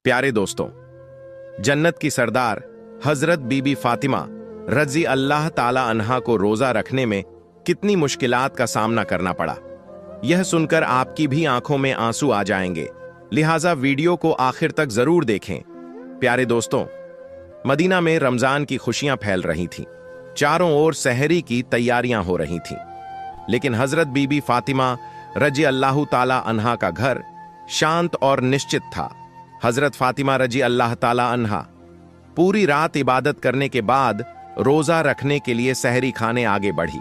प्यारे दोस्तों, जन्नत की सरदार हजरत बीबी फातिमा रजी अल्लाह ताला अन्हा को रोजा रखने में कितनी मुश्किलात का सामना करना पड़ा, यह सुनकर आपकी भी आंखों में आंसू आ जाएंगे। लिहाजा वीडियो को आखिर तक जरूर देखें। प्यारे दोस्तों, मदीना में रमजान की खुशियां फैल रही थीं, चारों ओर सहरी की तैयारियां हो रही थीं, लेकिन हजरत बीबी फातिमा रजी अल्लाह ताला अन्हा का घर शांत और निश्चित था। हजरत फातिमा रजी अल्लाह ताला अन्हा पूरी रात इबादत करने के बाद रोजा रखने के लिए सहरी खाने आगे बढ़ी,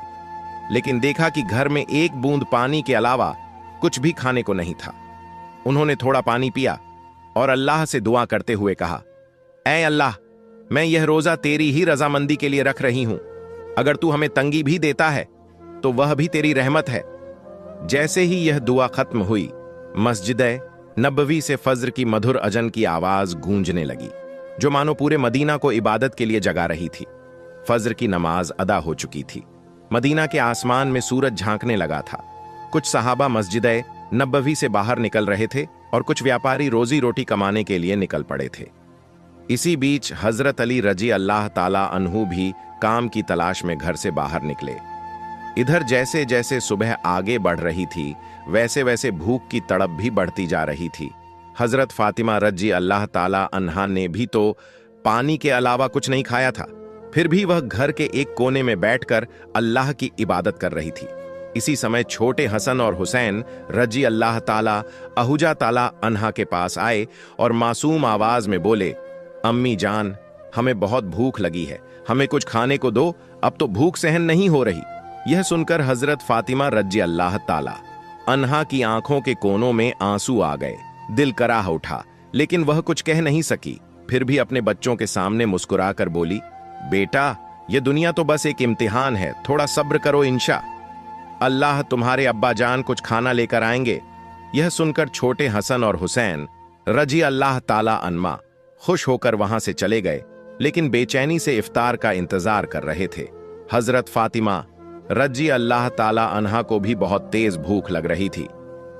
लेकिन देखा कि घर में एक बूंद पानी के अलावा कुछ भी खाने को नहीं था। उन्होंने थोड़ा पानी पिया और अल्लाह से दुआ करते हुए कहा, ऐ अल्लाह, मैं यह रोजा तेरी ही रजामंदी के लिए रख रही हूं। अगर तू हमें तंगी भी देता है तो वह भी तेरी रहमत है। जैसे ही यह दुआ खत्म हुई, मस्जिद नबवी से फज्र की मधुर अजन की आवाज गूंजने लगी, जो मानो पूरे मदीना को इबादत के लिए जगा रही थी। फज्र की नमाज अदा हो चुकी थी। मदीना के आसमान में सूरज झांकने लगा था। कुछ सहाबा मस्जिद नबवी से बाहर निकल रहे थे और कुछ व्यापारी रोजी रोटी कमाने के लिए निकल पड़े थे। इसी बीच हजरत अली रजी अल्लाह ताला अन्हु भी काम की तलाश में घर से बाहर निकले। इधर जैसे जैसे सुबह आगे बढ़ रही थी, वैसे वैसे भूख की तड़प भी बढ़ती जा रही थी। हजरत फातिमा रजी अल्लाह ताला अन्हा ने भी तो पानी के अलावा कुछ नहीं खाया था, फिर भी वह घर के एक कोने में बैठकर अल्लाह की इबादत कर रही थी। इसी समय छोटे हसन और हुसैन रजी अल्लाह ताला अहुजा ताला अन्हा के पास आए और मासूम आवाज में बोले, अम्मी जान, हमें बहुत भूख लगी है, हमें कुछ खाने को दो, अब तो भूख सहन नहीं हो रही। यह सुनकर हजरत फातिमा रजी अल्लाह ताला अन्हा की आंखों के कोनों में आंसू आ गए। दिल कराह उठा, लेकिन वह कुछ कह नहीं सकी। फिर भी अपने बच्चों के सामने मुस्कुराकर बोली, बेटा, यह दुनिया तो बस एक इम्तिहान है, थोड़ा सब्र करो, इंशा अल्लाह तुम्हारे अब्बा जान कुछ खाना लेकर आएंगे। यह सुनकर छोटे हसन और हुसैन रजी अल्लाह ताला अन्मा खुश होकर वहां से चले गए, लेकिन बेचैनी से इफ्तार का इंतजार कर रहे थे। हजरत फातिमा रजी अल्लाह ताला अन्हा को भी बहुत तेज भूख लग रही थी,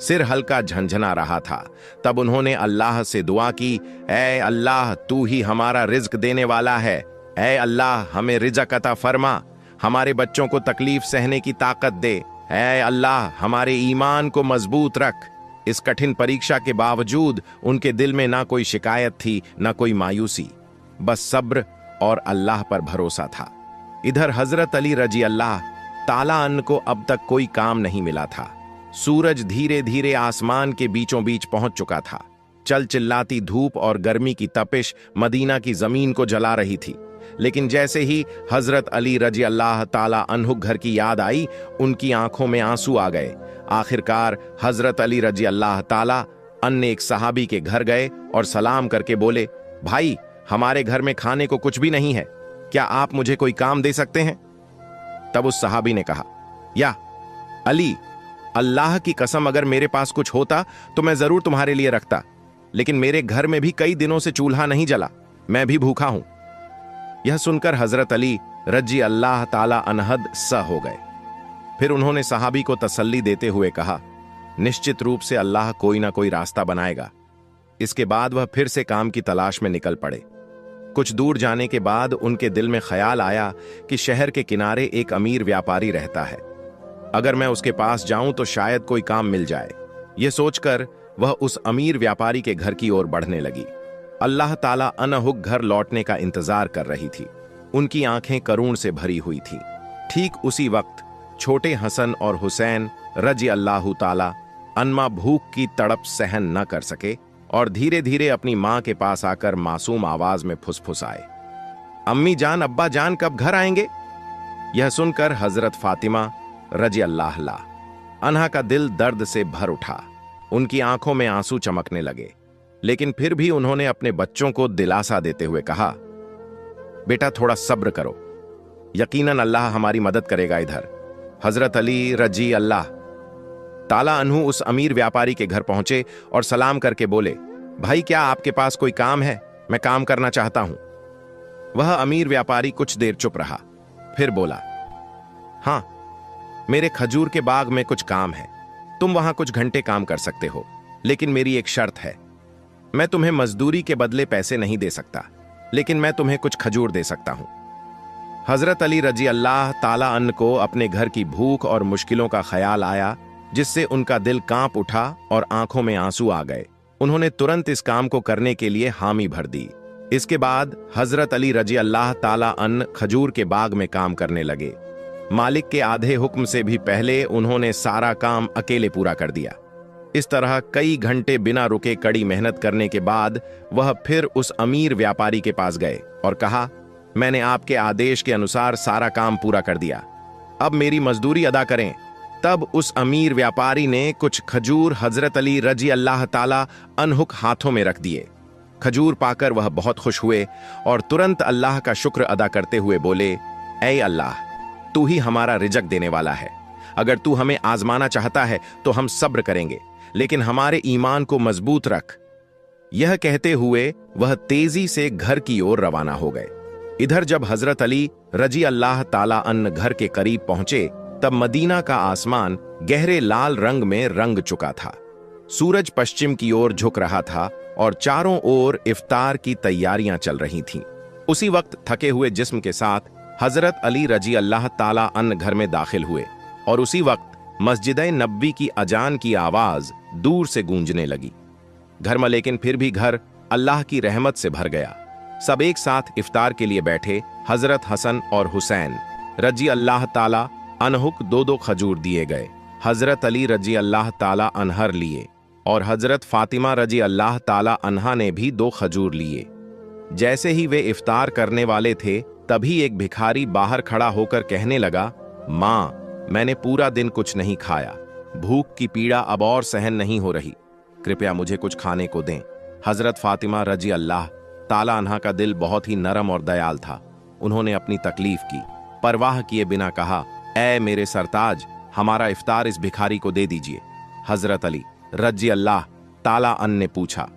सिर हल्का झंझना रहा था। तब उन्होंने अल्लाह से दुआ की, ऐ अल्लाह, तू ही हमारा रिज्क देने वाला है। ऐ अल्लाह, हमें रिज़्क़ अता फरमा, हमारे बच्चों को तकलीफ सहने की ताकत दे। ऐ अल्लाह, हमारे ईमान को मजबूत रख। इस कठिन परीक्षा के बावजूद उनके दिल में ना कोई शिकायत थी, ना कोई मायूसी, बस सब्र और अल्लाह पर भरोसा था। इधर हजरत अली रजी अल्लाह ताला अन्ह को अब तक कोई काम नहीं मिला था। सूरज धीरे धीरे आसमान के बीचों बीच पहुंच चुका था। चल चिल्लाती धूप और गर्मी की तपिश मदीना की जमीन को जला रही थी, लेकिन जैसे ही हजरत अली रजी अल्लाह ताला अन्हु घर की याद आई, उनकी आंखों में आंसू आ गए। आखिरकार हजरत अली रजी अल्लाह ताला अन्य एक सहाबी के घर गए और सलाम करके बोले, भाई, हमारे घर में खाने को कुछ भी नहीं है, क्या आप मुझे कोई काम दे सकते हैं? तब उस सहाबी ने कहा, या अली, अल्लाह की कसम, अगर मेरे पास कुछ होता तो मैं जरूर तुम्हारे लिए रखता, लेकिन मेरे घर में भी कई दिनों से चूल्हा नहीं जला, मैं भी भूखा हूं। यह सुनकर हजरत अली रजी अल्लाह ताला अनहद स हो गए। फिर उन्होंने सहाबी को तसल्ली देते हुए कहा, निश्चित रूप से अल्लाह कोई ना कोई रास्ता बनाएगा। इसके बाद वह फिर से काम की तलाश में निकल पड़े। कुछ दूर जाने के बाद उनके दिल में ख्याल आया कि शहर के किनारे एक अमीर व्यापारी रहता है, अगर मैं उसके पास जाऊं तो शायद कोई काम मिल जाए। यह सोचकर वह उस अमीर व्यापारी के घर की ओर बढ़ने लगी। अल्लाह ताला अनहुक घर लौटने का इंतजार कर रही थी। उनकी आंखें करुण से भरी हुई थीं। ठीक उसी वक्त छोटे हसन और हुसैन रजी अल्लाह ताला अन्मा भूख की तड़प सहन न कर सके और धीरे धीरे अपनी मां के पास आकर मासूम आवाज में फुसफुसाए, अम्मी जान, अब्बा जान कब घर आएंगे? यह सुनकर हजरत फातिमा रजी अल्लाह अन्हा का दिल दर्द से भर उठा। उनकी आंखों में आंसू चमकने लगे, लेकिन फिर भी उन्होंने अपने बच्चों को दिलासा देते हुए कहा, बेटा, थोड़ा सब्र करो, यकीनन अल्लाह हमारी मदद करेगा। इधर हजरत अली रजी अल्लाह ताला अन्हु उस अमीर व्यापारी के घर पहुंचे और सलाम करके बोले, भाई, क्या आपके पास कोई काम है? मैं काम करना चाहता हूं। वह अमीर व्यापारी कुछ देर चुप रहा, फिर बोला, हां, मेरे खजूर के बाग में कुछ काम है, तुम वहां कुछ घंटे काम कर सकते हो, लेकिन मेरी एक शर्त है। मैं तुम्हें मजदूरी के बदले पैसे नहीं दे सकता, लेकिन मैं तुम्हें कुछ खजूर दे सकता हूं। हजरत अली रजी अल्लाह ताला अन्ह को अपने घर की भूख और मुश्किलों का ख्याल आया, जिससे उनका दिल कांप उठा और आंखों में आंसू आ गए। उन्होंने तुरंत इस काम को करने के लिए हामी भर दी। इसके बाद हजरत अली रजी अल्लाह ताला अन्ह खजूर के बाग में काम करने लगे। मालिक के आधे हुक्म से भी पहले उन्होंने सारा काम अकेले पूरा कर दिया। इस तरह कई घंटे बिना रुके कड़ी मेहनत करने के बाद वह फिर उस अमीर व्यापारी के पास गए और कहा, मैंने आपके आदेश के अनुसार सारा काम पूरा कर दिया, अब मेरी मजदूरी अदा करें। तब उस अमीर व्यापारी ने कुछ खजूर हजरत अली रजी अल्लाह ताला अन्हु हाथों में रख दिए। खजूर पाकर वह बहुत खुश हुए और तुरंत अल्लाह का शुक्र अदा करते हुए बोले, ऐ अल्लाह, तू ही हमारा रिजक देने वाला है। अगर तू हमें आजमाना चाहता है तो हम सब्र करेंगे, लेकिन हमारे ईमान को मजबूत रख। यह कहते हुए वह तेजी से घर की ओर रवाना हो गए। इधर जब हजरत अली रजी अल्लाह ताला अन्ह घर के करीब पहुंचे, तब मदीना का आसमान गहरे लाल रंग में रंग चुका था। सूरज पश्चिम की ओर झुक रहा था और चारों ओर इफ्तार की तैयारियां चल रही थीं। उसी वक्त थके हुए जिस्म के साथ हजरत अली रजी अल्लाह ताला अन्ह घर में दाखिल हुए और उसी वक्त मस्जिद नबवी की अजान की आवाज दूर से गूंजने लगी। घर में लेकिन फिर भी घर अल्लाह की रहमत से भर गया। सब एक साथ इफ्तार के लिए बैठे। हजरत हसन और हुसैन रजी अल्लाह ताला अन्हुक दो दो खजूर दिए गए। हजरत अली रजी अल्लाह ताला अनहर लिए और हजरत फातिमा रजी अल्लाह ताला अन्हा ने भी 2 खजूर लिए। जैसे ही वे इफ्तार करने वाले थे, तभी एक भिखारी बाहर खड़ा होकर कहने लगा, माँ, मैंने पूरा दिन कुछ नहीं खाया, भूख की पीड़ा अब और सहन नहीं हो रही, कृपया मुझे कुछ खाने को दें। हजरत फातिमा रजी अल्लाह ताला अन्हा का दिल बहुत ही नरम और दयाल था। उन्होंने अपनी तकलीफ की परवाह किए बिना कहा, ऐ मेरे सरताज, हमारा इफ्तार इस भिखारी को दे दीजिए। हजरत अली रजी अल्लाह ताला अन्ह ने पूछा,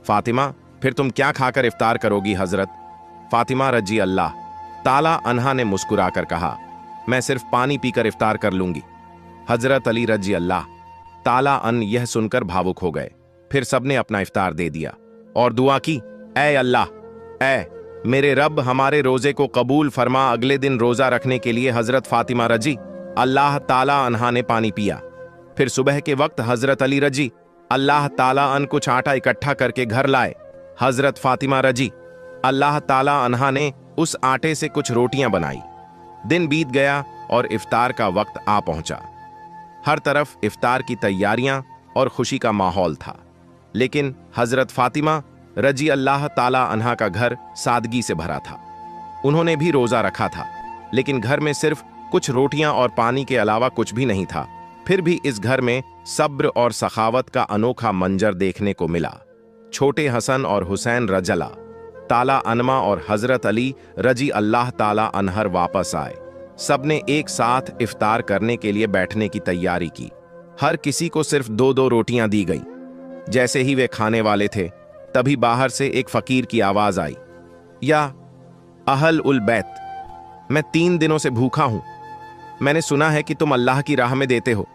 फातिमा, फिर तुम क्या खाकर इफ्तार करोगी? हजरत फातिमा रजी अल्लाह ताला अन्हा ने मुस्कुराकर कहा, मैं सिर्फ पानी पीकर इफ्तार कर लूंगी। हजरत अली रजी अल्लाह ताला अन्ह यह सुनकर भावुक हो गए। फिर सबने अपना इफ्तार दे दिया और दुआ की, ऐ अल्लाह, ऐ मेरे रब, हमारे रोजे को कबूल फरमा। अगले दिन रोजा रखने के लिए हजरत फातिमा रजी अल्लाह ताला अन्हा ने पानी पिया। फिर सुबह के वक्त हजरत अली रजी अल्लाह ताला अन्ह कुछ आटा इकट्ठा करके घर लाए। हजरत फातिमा रजी अल्लाह ताला अन्हा ने उस आटे से कुछ रोटियां बनाई। दिन बीत गया और इफ्तार का वक्त आ पहुंचा। हर तरफ इफ्तार की तैयारियां और खुशी का माहौल था, लेकिन हजरत फातिमा रजी अल्लाह ताला अन्हा का घर सादगी से भरा था। उन्होंने भी रोजा रखा था, लेकिन घर में सिर्फ कुछ रोटियां और पानी के अलावा कुछ भी नहीं था। फिर भी इस घर में सब्र और सखावत का अनोखा मंजर देखने को मिला। छोटे हसन और हुसैन रजला ताला अनमा और हजरत अली रजी अल्लाह ताला अनहर वापस आए। सबने एक साथ इफ्तार करने के लिए बैठने की तैयारी की। हर किसी को सिर्फ 2-2 रोटियां दी गई। जैसे ही वे खाने वाले थे, तभी बाहर से एक फकीर की आवाज आई, या अहल उल बैत, मैं 3 दिनों से भूखा हूं। मैंने सुना है कि तुम अल्लाह की राह में देते हो।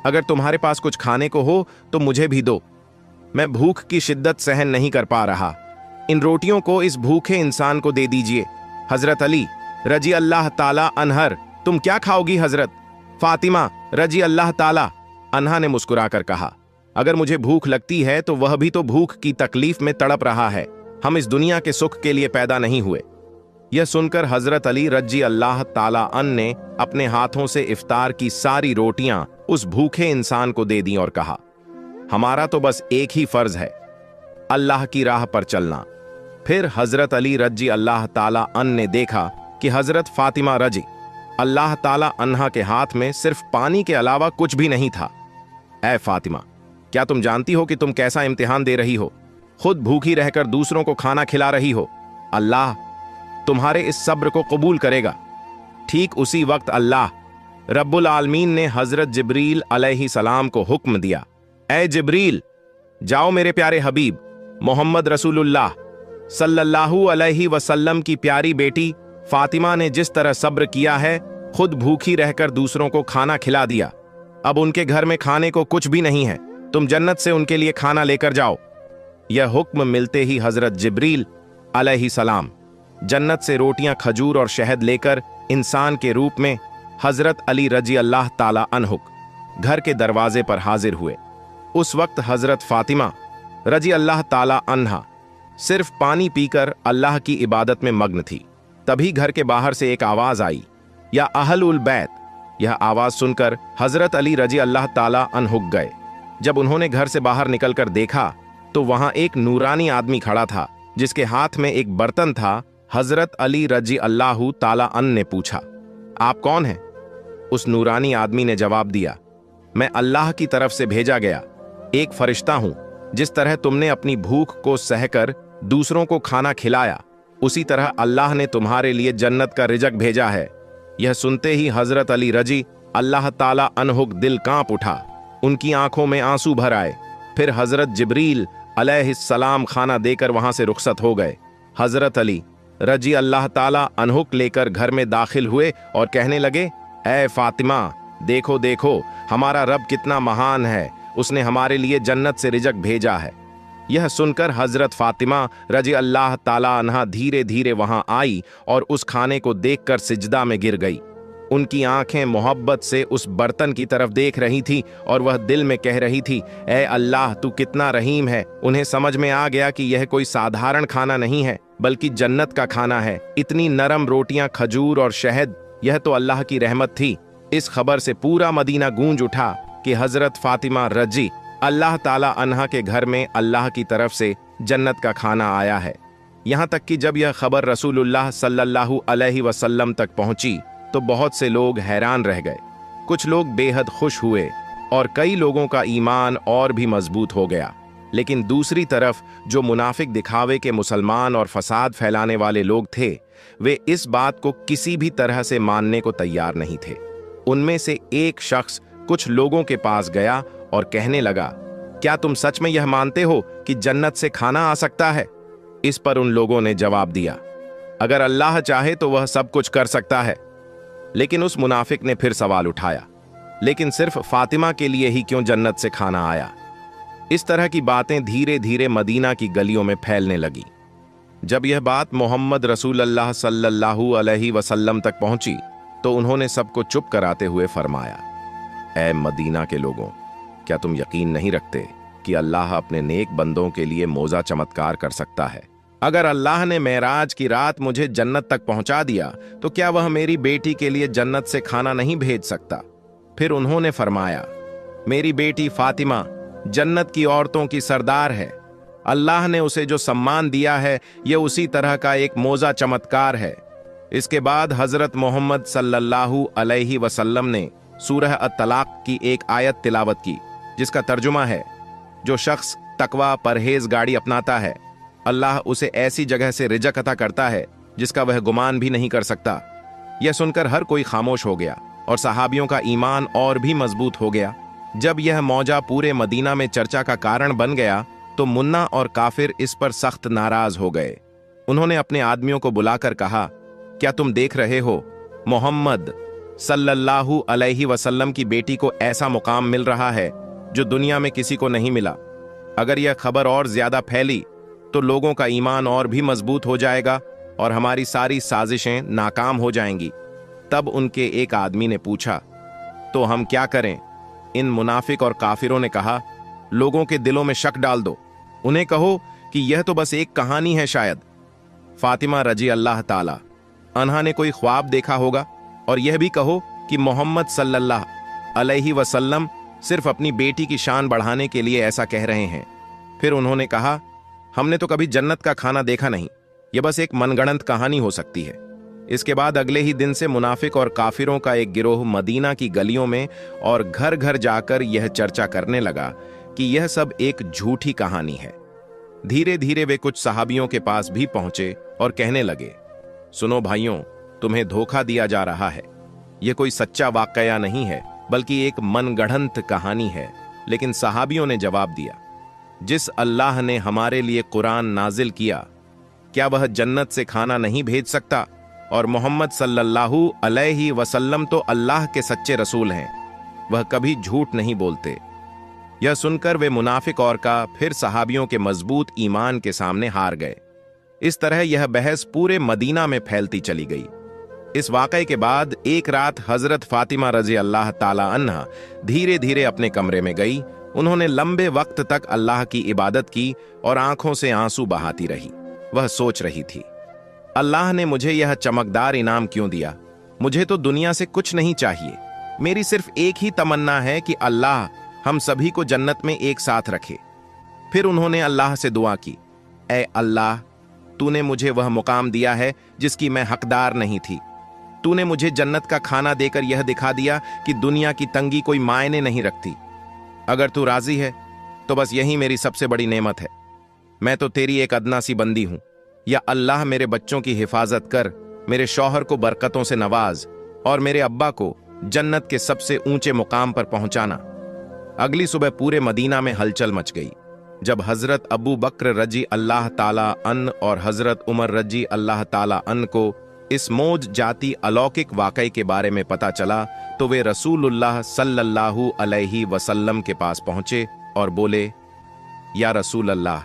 अगर तुम्हारे पास कुछ खाने को हो तो मुझे भी दो। मैं भूख की शिद्दत सहन नहीं कर पा रहा। इन रोटियों को इस भूखे इंसान को दे दीजिए। हजरत अली रजी अल्लाह ताला अनहर, तुम क्या खाओगी? हजरत फातिमा रजी अल्लाह ताला अन्हा ने मुस्कुराकर कहा, अगर मुझे भूख लगती है तो वह भी तो भूख की तकलीफ में तड़प रहा है। हम इस दुनिया के सुख के लिए पैदा नहीं हुए। यह सुनकर हजरत अली रजी अल्लाह ताला अन्ह ने अपने हाथों से इफ्तार की सारी रोटियां उस भूखे इंसान को दे दी और कहा, हमारा तो बस एक ही फर्ज है, अल्लाह की राह पर चलना। फिर हजरत अली रजी अल्लाह ताला अन्ह ने देखा कि हजरत फातिमा रजी अल्लाह ताला अन्हा के हाथ में सिर्फ पानी के अलावा कुछ भी नहीं था। ऐ फातिमा, क्या तुम जानती हो कि तुम कैसा इम्तिहान दे रही हो? खुद भूखी रहकर दूसरों को खाना खिला रही हो। अल्लाह तुम्हारे इस सब्र को कबूल करेगा। ठीक उसी वक्त अल्लाह रब्बुल आलमीन ने हजरत जिब्रील अलैहिस्सलाम को हुक्म दिया, ऐ जिब्रील, जाओ मेरे प्यारे हबीब मोहम्मद रसूलुल्लाह सल्लल्लाहु अलैहि वसल्लम की प्यारी बेटी फातिमा ने जिस तरह सब्र किया है, खुद भूखी रहकर दूसरों को खाना खिला दिया। अब उनके घर में खाने को कुछ भी नहीं है। तुम जन्नत से उनके लिए खाना लेकर जाओ। यह हुक्म मिलते ही हजरत जिब्रील अलैहिस्सलाम जन्नत से रोटियां, खजूर और शहद लेकर इंसान के रूप में हजरत अली रजी अल्लाह ताला अन्हु घर के दरवाजे पर हाजिर हुए। उस वक्त हजरत फातिमा रजी अल्लाह ताला अन्हा सिर्फ पानी पीकर अल्लाह की इबादत में मग्न थी। तभी घर के बाहर से एक आवाज आई, या अहलुल बैत। यह आवाज सुनकर हजरत अली रजी अल्लाह ताला अन्हु गए। जब उन्होंने घर से बाहर निकलकर देखा तो वहां एक नूरानी आदमी खड़ा था जिसके हाथ में एक बर्तन था। हजरत अली रजी अल्लाह ताला अन ने पूछा, आप कौन हैं? उस नूरानी आदमी ने जवाब दिया, मैं अल्लाह की तरफ से भेजा गया एक फरिश्ता हूं। जिस तरह तुमने अपनी भूख को सहकर दूसरों को खाना खिलाया, उसी तरह अल्लाह ने तुम्हारे लिए जन्नत का रिजक भेजा है। यह सुनते ही हजरत अली रजी अल्लाह ताला अन्हु दिल कांप उठा, उनकी आंखों में आंसू भर आए। फिर हजरत जिब्रील अलैहिस्सलाम खाना देकर वहां से रुखसत हो गए। हजरत अली रजी अल्लाह ताला अन्हु लेकर घर में दाखिल हुए और कहने लगे, ऐ फातिमा, देखो देखो हमारा रब कितना महान है, उसने हमारे लिए जन्नत से रिजक भेजा है। यह सुनकर हजरत फातिमा रजी अल्लाह ताला अन्हा धीरे धीरे वहां आई और उस खाने को देखकर सिजदा में गिर गई। उनकी आंखें मोहब्बत से उस बर्तन की तरफ देख रही थी और वह दिल में कह रही थी, ऐ अल्लाह, तू कितना रहीम है। उन्हें समझ में आ गया कि यह कोई साधारण खाना नहीं है बल्कि जन्नत का खाना है। इतनी नरम रोटियां, खजूर और शहद, यह तो अल्लाह की रहमत थी। इस खबर से पूरा मदीना गूंज उठा कि हजरत फातिमा रजी अल्लाह ताला अन्हा के घर में अल्लाह की तरफ से जन्नत का खाना आया है। यहां तक कि जब यह खबर रसूलुल्लाह सल्लल्लाहु अलैहि वसल्लम तक पहुंची तो बहुत से लोग हैरान रह गए। कुछ लोग बेहद खुश हुए और कई लोगों का ईमान और भी मजबूत हो गया। लेकिन दूसरी तरफ जो मुनाफिक दिखावे के मुसलमान और फसाद फैलाने वाले लोग थे, वे इस बात को किसी भी तरह से मानने को तैयार नहीं थे। उनमें से एक शख्स कुछ लोगों के पास गया और कहने लगा, क्या तुम सच में यह मानते हो कि जन्नत से खाना आ सकता है? इस पर उन लोगों ने जवाब दिया, अगर अल्लाह चाहे तो वह सब कुछ कर सकता है। लेकिन उस मुनाफिक ने फिर सवाल उठाया, लेकिन सिर्फ फातिमा के लिए ही क्यों जन्नत से खाना आया? इस तरह की बातें धीरे धीरे मदीना की गलियों में फैलने लगी। जब यह बात मोहम्मद रसूलुल्लाह सल्लल्लाहु अलैहि वसल्लम तक पहुंची तो उन्होंने सबको चुप कराते हुए फरमाया, ऐ मदीना के लोगों, क्या तुम यकीन नहीं रखते कि अल्लाह अपने नेक बंदों के लिए मौजा चमत्कार कर सकता है? अगर अल्लाह ने मेराज की रात मुझे जन्नत तक पहुंचा दिया तो क्या वह मेरी बेटी के लिए जन्नत से खाना नहीं भेज सकता? फिर उन्होंने फरमाया, मेरी बेटी फातिमा जन्नत की औरतों की सरदार है। अल्लाह ने उसे जो सम्मान दिया है यह उसी तरह का एक मौजा चमत्कार है। इसके बाद हजरत मोहम्मद सल्लल्लाहु अलैहि वसल्लम ने सूरह अत-तलाक की एक आयत तिलावत की, जिसका तर्जुमा है, जो शख्स तकवा परहेजगारी अपनाता है, अल्लाह उसे ऐसी जगह से रिज़्क़ अता करता है जिसका वह गुमान भी नहीं कर सकता। यह सुनकर हर कोई खामोश हो गया और सहाबियों का ईमान और भी मजबूत हो गया। जब यह मौजा पूरे मदीना में चर्चा का कारण बन गया तो मुन्ना और काफिर इस पर सख्त नाराज हो गए। उन्होंने अपने आदमियों को बुलाकर कहा, क्या तुम देख रहे हो मोहम्मद सल्लल्लाहु अलैहि वसल्लम की बेटी को ऐसा मुकाम मिल रहा है जो दुनिया में किसी को नहीं मिला। अगर यह खबर और ज्यादा फैली तो लोगों का ईमान और भी मजबूत हो जाएगा और हमारी सारी साजिशें नाकाम हो जाएंगी। तब उनके एक आदमी ने पूछा, तो हम क्या करें? इन मुनाफिक और काफिरों ने कहा, लोगों के दिलों में शक डाल दो, उन्हें कहो कि यह तो बस एक कहानी है। शायद फातिमा रजी अल्लाह ताला अन्हा ने कोई ख्वाब देखा होगा, और यह भी कहो कि मोहम्मद सल्लल्लाहु अलैहि वसल्लम सिर्फ अपनी बेटी की शान बढ़ाने के लिए ऐसा कह रहे हैं। फिर उन्होंने कहा, हमने तो कभी जन्नत का खाना देखा नहीं, यह बस एक मनगढ़ंत कहानी हो सकती है। इसके बाद अगले ही दिन से मुनाफिक और काफिरों का एक गिरोह मदीना की गलियों में और घर घर जाकर यह चर्चा करने लगा कि यह सब एक झूठी कहानी है। धीरे धीरे वे कुछ सहाबियों के पास भी पहुंचे और कहने लगे, सुनो भाइयों, तुम्हें धोखा दिया जा रहा है। यह कोई सच्चा वाकया नहीं है बल्कि एक मनगढ़ंत कहानी है। लेकिन सहाबियों ने जवाब दिया, जिस अल्लाह ने हमारे लिए कुरान नाजिल किया, क्या वह जन्नत से खाना नहीं भेज सकता? और मोहम्मद सल्लल्लाहु अलैहि वसल्लम तो अल्लाह के सच्चे रसूल हैं, वह कभी झूठ नहीं बोलते। यह सुनकर वे मुनाफिक और का फिर सहाबियों के मजबूत ईमान के सामने हार गए। इस तरह यह बहस पूरे मदीना में फैलती चली गई। इस वाकये के बाद एक रात हजरत फातिमा रजी अल्लाह ताला अन्हा धीरे धीरे अपने कमरे में गई। उन्होंने लंबे वक्त तक अल्लाह की इबादत की और आंखों से आंसू बहाती रही। वह सोच रही थी, अल्लाह ने मुझे यह चमकदार इनाम क्यों दिया? मुझे तो दुनिया से कुछ नहीं चाहिए। मेरी सिर्फ एक ही तमन्ना है कि अल्लाह हम सभी को जन्नत में एक साथ रखे। फिर उन्होंने अल्लाह से दुआ की, ऐ अल्लाह, तूने मुझे वह मुकाम दिया है जिसकी मैं हकदार नहीं थी। तूने मुझे जन्नत का खाना देकर यह दिखा दिया कि दुनिया की तंगी कोई मायने नहीं रखती। अगर तू राजी है तो बस यही मेरी सबसे बड़ी नेमत है। मैं तो तेरी एक अदना सी बंदी हूं। या अल्लाह मेरे बच्चों की हिफाजत कर, मेरे शौहर को बरकतों से नवाज और मेरे अब्बा को जन्नत के सबसे ऊंचे मुकाम पर पहुंचाना। अगली सुबह पूरे मदीना में हलचल मच गई। जब हजरत अबू बकर रजी अल्लाह ताला अन और हजरत उमर रजी अल्लाह ताला अन को इस मौज जाती अलौकिक वाकई के बारे में पता चला तो वे रसूलुल्लाह सल्लल्लाहु अलैहि वसल्लम के पास पहुंचे और बोले, या रसूल अल्लाह,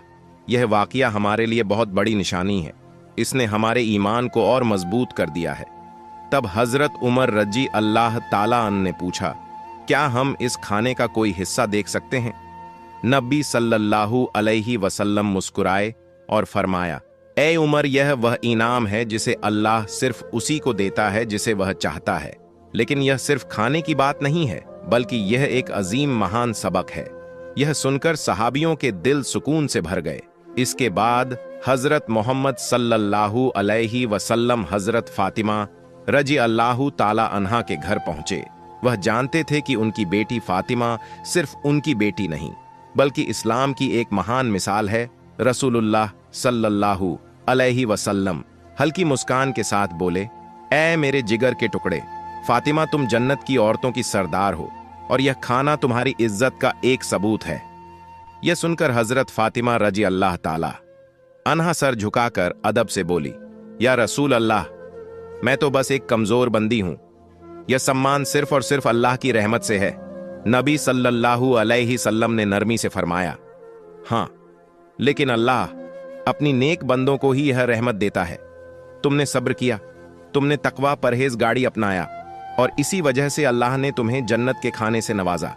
यह वाकया हमारे लिए बहुत बड़ी निशानी है। इसने हमारे ईमान को और मजबूत कर दिया है। तब हजरत उमर रजी अल्लाह ताला अन ने पूछा, क्या हम इस खाने का कोई हिस्सा देख सकते हैं? नबी सल्लल्लाहु अलैहि वसल्लम मुस्कुराए और फरमाया, ए उमर, यह वह इनाम है जिसे अल्लाह सिर्फ उसी को देता है जिसे वह चाहता है। लेकिन यह सिर्फ खाने की बात नहीं है, बल्कि यह एक अजीम महान सबक है। यह सुनकर सहाबियों के दिल सुकून से भर गए। इसके बाद हजरत मोहम्मद सल्लल्लाहु अलैहि वसल्लम हजरत फातिमा रजी अल्लाह ताला अन्हा के घर पहुंचे। वह जानते थे कि उनकी बेटी फातिमा सिर्फ उनकी बेटी नहीं, बल्कि इस्लाम की एक महान मिसाल है। रसूलुल्लाह सल्लल्लाहु अलैहि वसल्लम हल्की मुस्कान के साथ बोले, ऐ मेरे जिगर के टुकड़े, फातिमा, तुम जन्नत की औरतों की सरदार हो और यह खाना तुम्हारी इज्जत का एक सबूत है। यह सुनकर हजरत फातिमा रजी अल्लाह ताला अन्हा सर झुकाकर अदब से बोली, या रसूल अल्लाह, मैं तो बस एक कमजोर बंदी हूं। यह सम्मान सिर्फ और सिर्फ अल्लाह की रहमत से है। नबी सल्लल्लाहु अलैहि वसल्लम ने नरमी से फरमाया, हां, लेकिन अल्लाह अपनी नेक बंदों को ही यह रहमत देता है। तुमने सब्र किया, तुमने तकवा परहेजगारी अपनाया और इसी वजह से अल्लाह ने तुम्हें जन्नत के खाने से नवाजा।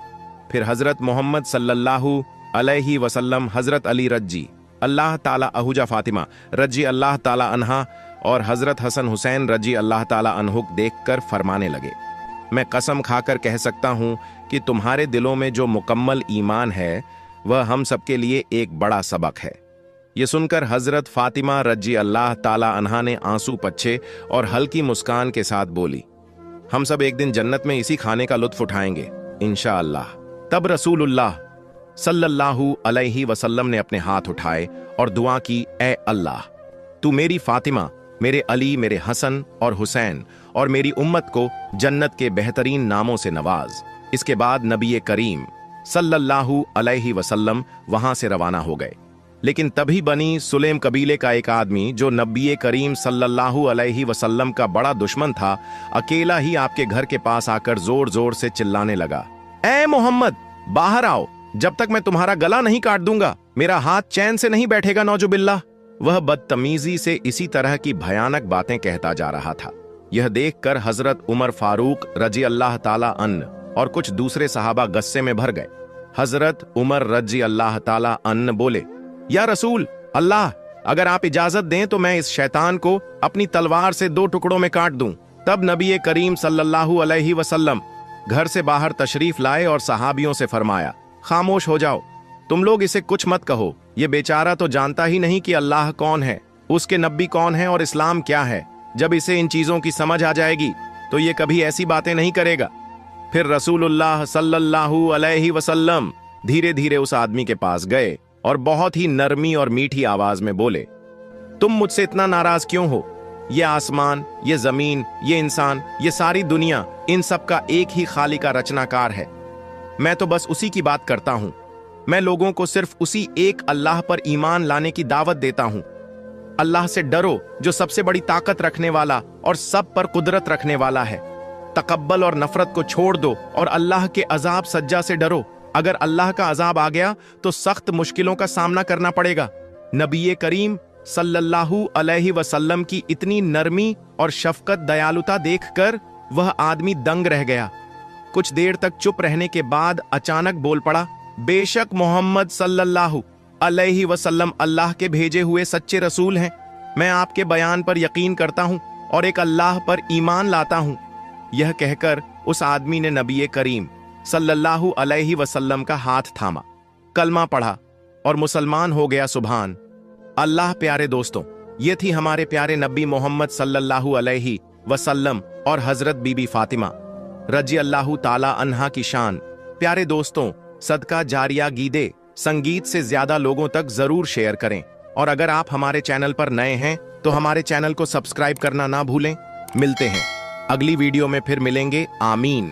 फिर हजरत मोहम्मद सल्लल्लाहु अलैहि वसल्लम हजरत अली रजी अल्लाह ताला अहुजा फातिमा रजी अल्लाह ताला अन्हा और हजरत हसन हुसैन रजी अल्लाह ताला अन्हुक देखकर फरमाने लगे, मैं कसम खाकर कह सकता हूं कि तुम्हारे दिलों में जो मुकम्मल ईमान है वह हम सबके लिए एक बड़ा सबक है। यह सुनकर हजरत फातिमा रजी अल्लाह ताला अन्हा ने आंसू पच्छे और हल्की मुस्कान के साथ बोली, हम सब एक दिन जन्नत में इसी खाने का लुत्फ उठाएंगे इंशाअल्लाह। तब रसूलुल्लाह सल्लल्लाहु अलैहि वसल्लम ने अपने हाथ उठाए और दुआ की, ए अल्लाह, तू मेरी फातिमा, मेरे अली, मेरे हसन और हुसैन और मेरी उम्मत को जन्नत के बेहतरीन नामों से नवाज। इसके बाद नबी करीम सल्लल्लाहु अलैहि वसल्लम वहां से रवाना हो गए। लेकिन तभी बनी सुलेम कबीले का एक आदमी, जो नबी करीम सल्लल्लाहु अलैहि वसल्लम का बड़ा दुश्मन था, अकेला ही आपके घर के पास आकर जोर जोर से चिल्लाने लगा, ए मोहम्मद, बाहर आओ, जब तक मैं तुम्हारा गला नहीं काट दूंगा मेरा हाथ चैन से नहीं बैठेगा, नौजुबिल्लाह। वह बदतमीजी से इसी तरह की भयानक बातें कहता जा रहा था। यह देखकर हजरत उमर फारूक रजी अल्लाह ताला अन और कुछ दूसरे सहाबा गुस्से में भर गए। हजरत उमर रजी अल्लाह ताला अन बोले, या रसूल अल्लाह, अगर आप इजाजत दें तो मैं इस शैतान को अपनी तलवार से 2 टुकड़ों में काट दूं। तब नबी करीम सल्लल्लाहु अलैहि वसल्लम घर से बाहर तशरीफ लाए और सहाबियों से फरमाया, खामोश हो जाओ, तुम लोग इसे कुछ मत कहो। यह बेचारा तो जानता ही नहीं कि अल्लाह कौन है, उसके नबी कौन है और इस्लाम क्या है। जब इसे इन चीजों की समझ आ जाएगी तो ये कभी ऐसी बातें नहीं करेगा। फिर रसूलुल्लाह सल्लल्लाहु अलैहि वसल्लम धीरे धीरे उस आदमी के पास गए और बहुत ही नरमी और मीठी आवाज में बोले, तुम मुझसे इतना नाराज क्यों हो? ये आसमान, ये जमीन, ये इंसान, ये सारी दुनिया, इन सब का एक ही खालिक का रचनाकार है। मैं तो बस उसी की बात करता हूं। मैं लोगों को सिर्फ उसी एक अल्लाह पर ईमान लाने की दावत देता हूं। अल्लाह से डरो जो सबसे बड़ी ताकत रखने वाला और सब पर कुदरत रखने वाला है। तकब्बल और नफरत को छोड़ दो और अल्लाह के अजाब सज्जा से डरो। अगर अल्लाह का अजाब आ गया तो सख्त मुश्किलों का सामना करना पड़ेगा। नबी करीम सल्लल्लाहु अलैहि वसल्लम की इतनी नरमी और शफकत दयालुता देखकर वह आदमी दंग रह गया। कुछ देर तक चुप रहने के बाद अचानक बोल पड़ा, बेशक मोहम्मद सल्लल्लाहु अलैहि वसल्लम अल्लाह के भेजे हुए सच्चे रसूल हैं। मैं आपके बयान पर यकीन करता हूं और एक अल्लाह पर ईमान लाता हूं। यह कहकर उस आदमी ने नबी करीम सल्लल्लाहु अलैहि वसल्लम का हाथ थामा, कलमा पढ़ा और मुसलमान हो गया। सुभान अल्लाह। प्यारे दोस्तों, ये थी हमारे प्यारे नबी मोहम्मद सल्लल्लाहु अलैहि वसल्लम और हजरत बीबी फातिमा रजी अल्लाह ताला अन्हा की शान। प्यारे दोस्तों, सदका जारिया गीदे संगीत से ज्यादा लोगों तक जरूर शेयर करें और अगर आप हमारे चैनल पर नए हैं तो हमारे चैनल को सब्सक्राइब करना ना भूलें। मिलते हैं अगली वीडियो में, फिर मिलेंगे। आमीन।